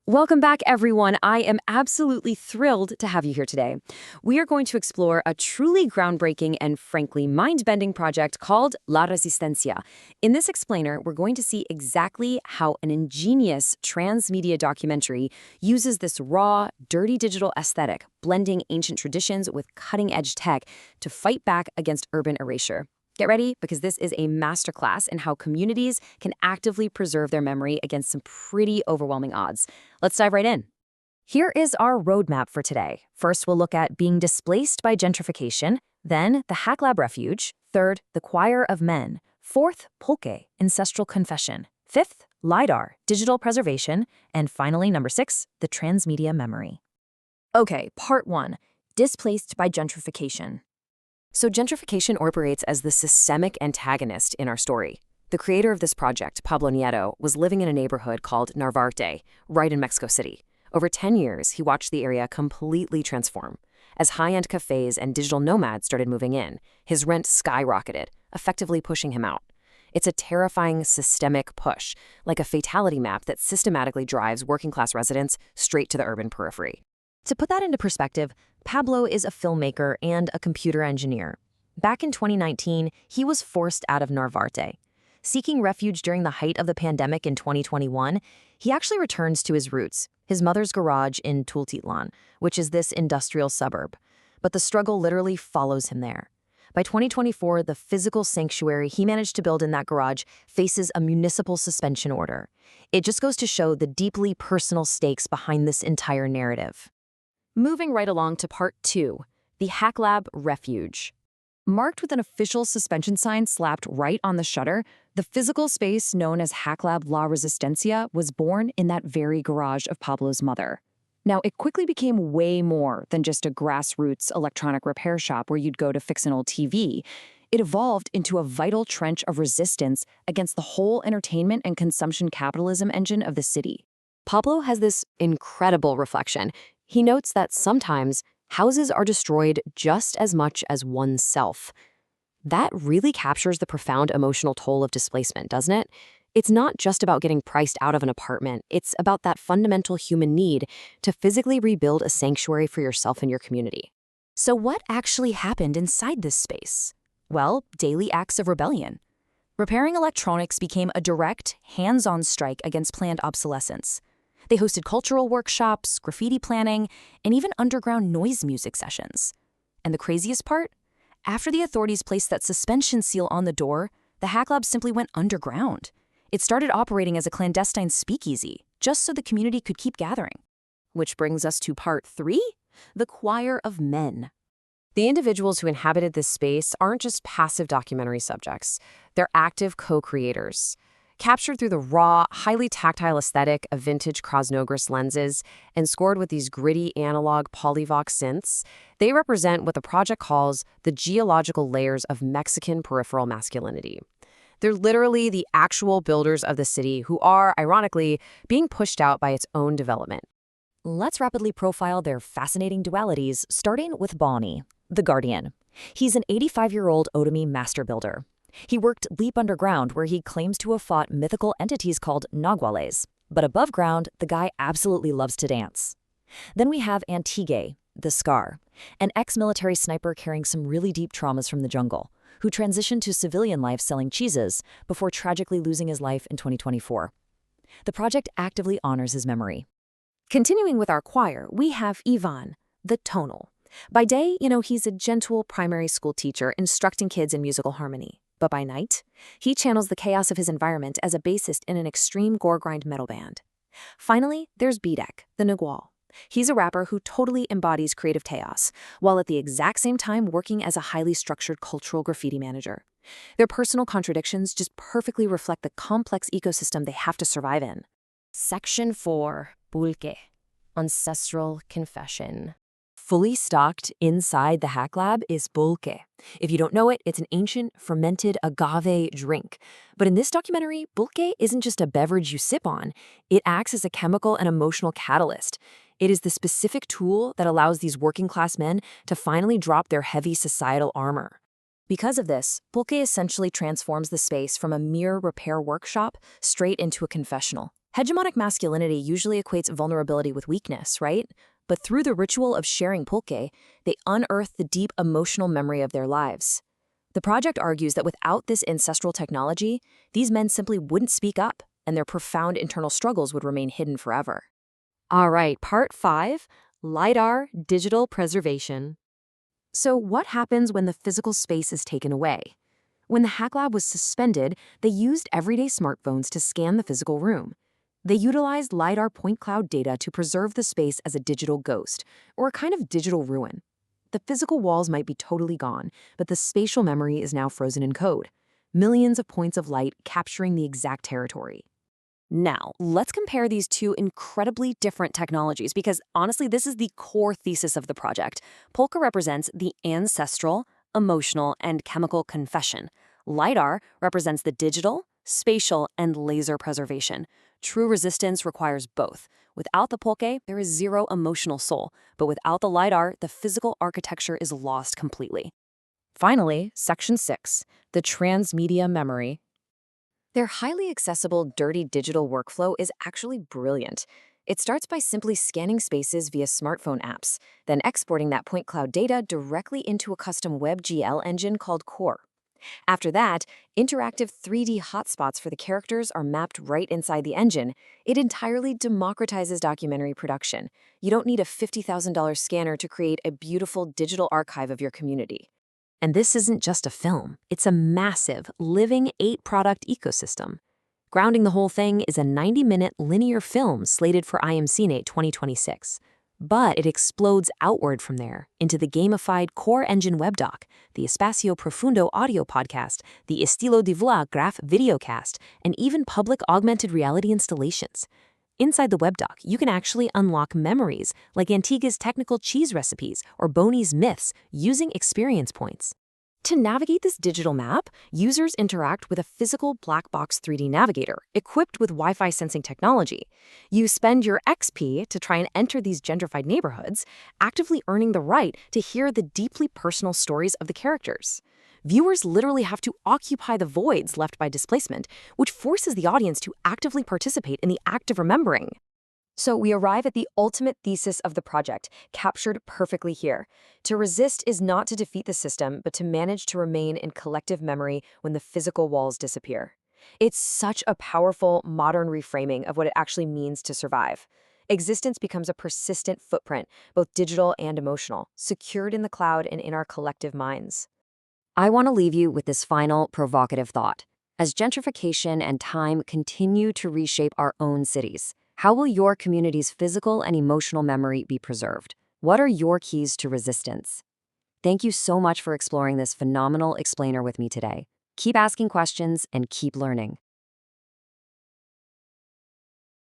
Welcome back, everyone. I am absolutely thrilled to have you here today. We are going to explore a truly groundbreaking and frankly mind-bending project called La Resistencia. In this explainer, we're going to see exactly how an ingenious transmedia documentary uses this raw, dirty digital aesthetic, blending ancient traditions with cutting-edge tech to fight back against urban erasure. Get ready, because this is a masterclass in how communities can actively preserve their memory against some pretty overwhelming odds. Let's dive right in. Here is our roadmap for today. First, we'll look at being displaced by gentrification, then the Hack Lab Refuge, third, the Choir of Men, fourth, Pulque, Ancestral Confession, fifth, LiDAR, Digital Preservation, and finally, number 6, the Transmedia Memory. Okay, part 1, displaced by gentrification. So gentrification operates as the systemic antagonist in our story. The creator of this project, Pablo Nieto, was living in a neighborhood called Narvarte, right in Mexico City. Over 10 years, he watched the area completely transform. As high-end cafes and digital nomads started moving in, his rent skyrocketed, effectively pushing him out. It's a terrifying systemic push, like a fatality map that systematically drives working-class residents straight to the urban periphery. To put that into perspective, Pablo is a filmmaker and a computer engineer. Back in 2019, he was forced out of Narvarte. Seeking refuge during the height of the pandemic in 2021, he actually returns to his roots, his mother's garage in Tultitlan, which is this industrial suburb. But the struggle literally follows him there. By 2024, the physical sanctuary he managed to build in that garage faces a municipal suspension order. It just goes to show the deeply personal stakes behind this entire narrative. Moving right along to part 2, the Hack Lab Refuge. Marked with an official suspension sign slapped right on the shutter, the physical space known as Hack Lab La Resistencia was born in that very garage of Pablo's mother. Now, it quickly became way more than just a grassroots electronic repair shop where you'd go to fix an old TV. It evolved into a vital trench of resistance against the whole entertainment and consumption capitalism engine of the city. Pablo has this incredible reflection. He notes that sometimes houses are destroyed just as much as oneself. That really captures the profound emotional toll of displacement, doesn't it? It's not just about getting priced out of an apartment. It's about that fundamental human need to physically rebuild a sanctuary for yourself and your community. So what actually happened inside this space? Well, daily acts of rebellion. Repairing electronics became a direct, hands-on strike against planned obsolescence. They hosted cultural workshops, graffiti planning, and even underground noise music sessions. And the craziest part? After the authorities placed that suspension seal on the door, the Hack Lab simply went underground. It started operating as a clandestine speakeasy, just so the community could keep gathering. Which brings us to part 3, the Choir of Men. The individuals who inhabited this space aren't just passive documentary subjects. They're active co-creators. Captured through the raw, highly tactile aesthetic of vintage Krasnogorsk lenses and scored with these gritty analog polyvox synths, they represent what the project calls the geological layers of Mexican peripheral masculinity. They're literally the actual builders of the city who are, ironically, being pushed out by its own development. Let's rapidly profile their fascinating dualities, starting with Bonnie, the Guardian. He's an 85-year-old Otomi master builder. He worked deep underground, where he claims to have fought mythical entities called Naguales. But above ground, the guy absolutely loves to dance. Then we have Antigue, the Scar, an ex-military sniper carrying some really deep traumas from the jungle, who transitioned to civilian life selling cheeses before tragically losing his life in 2024. The project actively honors his memory. Continuing with our choir, we have Ivan, the Tonal. By day, he's a gentle primary school teacher instructing kids in musical harmony. But by night, he channels the chaos of his environment as a bassist in an extreme gore-grind metal band. Finally, there's Bidek, the Nagual. He's a rapper who totally embodies creative chaos, while at the exact same time working as a highly structured cultural graffiti manager. Their personal contradictions just perfectly reflect the complex ecosystem they have to survive in. Section 4, Pulque, Ancestral Confession. Fully stocked inside the Hack Lab is pulque. If you don't know it, it's an ancient, fermented agave drink. But in this documentary, pulque isn't just a beverage you sip on. It acts as a chemical and emotional catalyst. It is the specific tool that allows these working-class men to finally drop their heavy societal armor. Because of this, pulque essentially transforms the space from a mere repair workshop straight into a confessional. Hegemonic masculinity usually equates vulnerability with weakness, right? But through the ritual of sharing pulque, they unearth the deep emotional memory of their lives. The project argues that without this ancestral technology, these men simply wouldn't speak up, and their profound internal struggles would remain hidden forever. All right, part 5, LiDAR digital preservation. So what happens when the physical space is taken away? When the hack lab was suspended, they used everyday smartphones to scan the physical room. They utilized LiDAR point cloud data to preserve the space as a digital ghost, or a kind of digital ruin. The physical walls might be totally gone, but the spatial memory is now frozen in code. Millions of points of light capturing the exact territory. Now, let's compare these two incredibly different technologies because honestly, this is the core thesis of the project. Polka represents the ancestral, emotional, and chemical confession. LiDAR represents the digital, spatial, and laser preservation. True resistance requires both. Without the pulque, there is zero emotional soul, but without the LiDAR, the physical architecture is lost completely. Finally, Section 6, the transmedia memory. Their highly accessible, dirty digital workflow is actually brilliant. It starts by simply scanning spaces via smartphone apps, then exporting that point cloud data directly into a custom WebGL engine called Core. After that, interactive 3D hotspots for the characters are mapped right inside the engine. It entirely democratizes documentary production. You don't need a $50,000 scanner to create a beautiful digital archive of your community. And this isn't just a film. It's a massive, living 8-product ecosystem. Grounding the whole thing is a 90-minute linear film slated for IMCNate 2026. But it explodes outward from there into the gamified Core Engine webdoc, the Espacio Profundo audio podcast, the Estilo de Voix graph videocast, and even public augmented reality installations. Inside the webdoc, you can actually unlock memories like Antigua's technical cheese recipes or Boney's myths using experience points. To navigate this digital map, users interact with a physical black box 3D navigator equipped with Wi-Fi sensing technology. You spend your XP to try and enter these gentrified neighborhoods, actively earning the right to hear the deeply personal stories of the characters. Viewers literally have to occupy the voids left by displacement, which forces the audience to actively participate in the act of remembering. So we arrive at the ultimate thesis of the project, captured perfectly here. To resist is not to defeat the system, but to manage to remain in collective memory when the physical walls disappear. It's such a powerful, modern reframing of what it actually means to survive. Existence becomes a persistent footprint, both digital and emotional, secured in the cloud and in our collective minds. I want to leave you with this final, provocative thought. As gentrification and time continue to reshape our own cities, how will your community's physical and emotional memory be preserved? What are your keys to resistance? Thank you so much for exploring this phenomenal explainer with me today. Keep asking questions and keep learning.